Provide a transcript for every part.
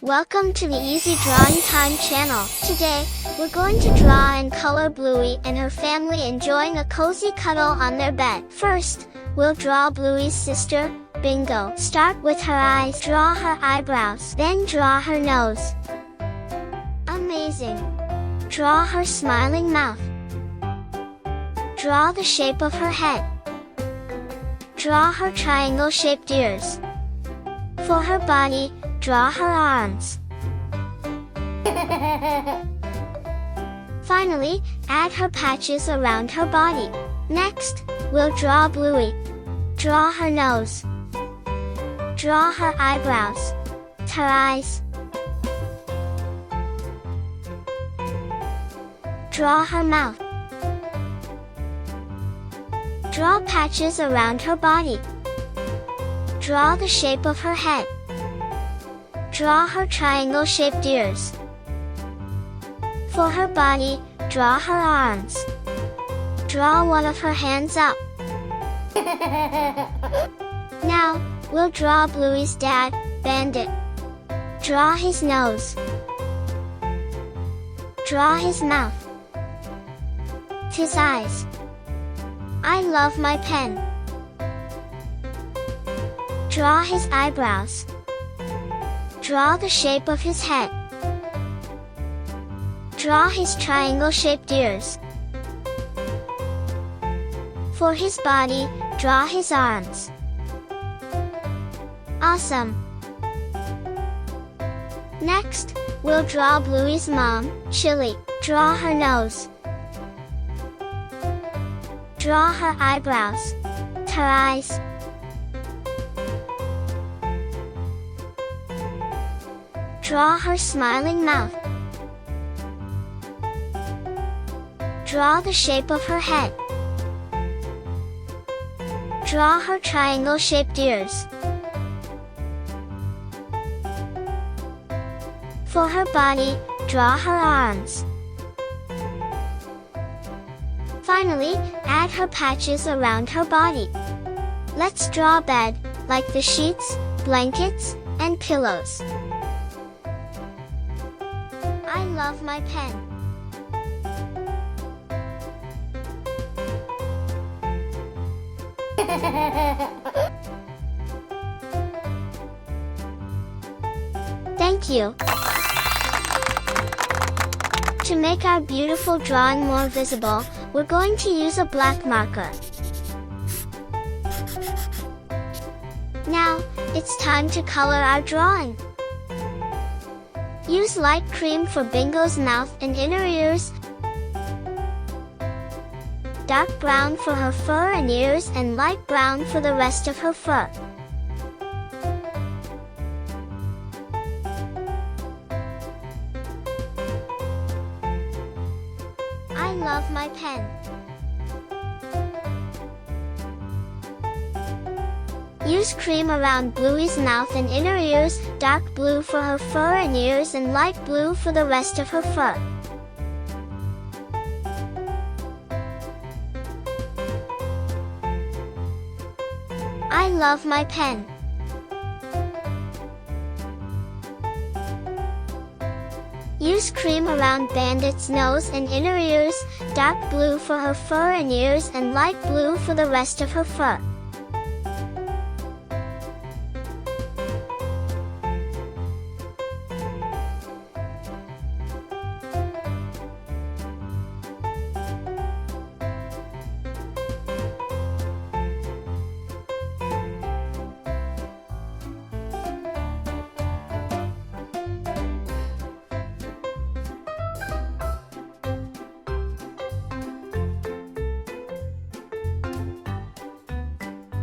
Welcome to the Easy Drawing Time channel. Today, we're going to draw and color Bluey and her family enjoying a cozy cuddle on their bed. First, we'll draw Bluey's sister, Bingo. Start with her eyes, draw her eyebrows, then draw her nose. Amazing! Draw her smiling mouth. Draw the shape of her head. Draw her triangle-shaped ears. For her body, draw her arms. Finally, add her patches around her body. Next, we'll draw Bluey. Draw her nose. Draw her eyebrows. Her eyes. Draw her mouth. Draw patches around her body. Draw the shape of her head. Draw her triangle-shaped ears. For her body, draw her arms. Draw one of her hands up. Now, we'll draw Bluey's dad, Bandit. Draw his nose. Draw his mouth. His eyes. I love my pen. Draw his eyebrows. Draw the shape of his head. Draw his triangle-shaped ears. For his body, draw his arms. Awesome! Next, we'll draw Bluey's mom, Chilli. Draw her nose. Draw her eyebrows. Her eyes. Draw her smiling mouth. Draw the shape of her head. Draw her triangle-shaped ears. For her body, draw her arms. Finally, add her patches around her body. Let's draw a bed, like the sheets, blankets, and pillows. I love my pen. Thank you. To make our beautiful drawing more visible, we're going to use a black marker. Now, it's time to color our drawing. Use light cream for Bingo's mouth and inner ears, dark brown for her fur and ears, and light brown for the rest of her fur. I love my pen. Use cream around Bluey's mouth and inner ears, dark blue for her fur and ears, and light blue for the rest of her fur. I love my pen. Use cream around Bandit's nose and inner ears, dark blue for her fur and ears, and light blue for the rest of her fur.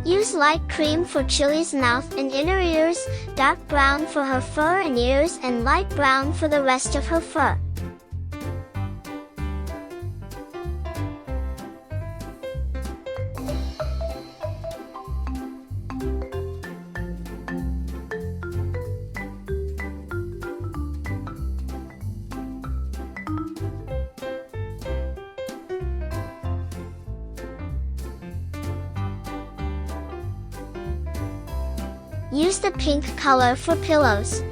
Use light cream for Chilli's mouth and inner ears, dark brown for her fur and ears, and light brown for the rest of her fur. Use the pink color for pillows.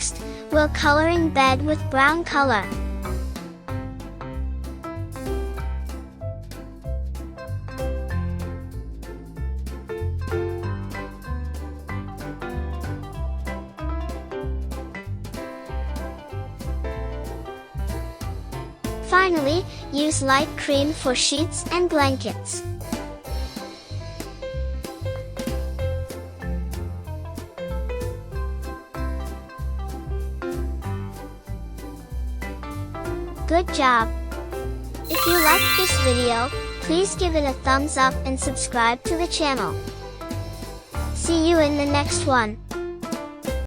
Next, we'll color in bed with brown color. Finally, use light cream for sheets and blankets. Good job! If you liked this video, please give it a thumbs up and subscribe to the channel. See you in the next one.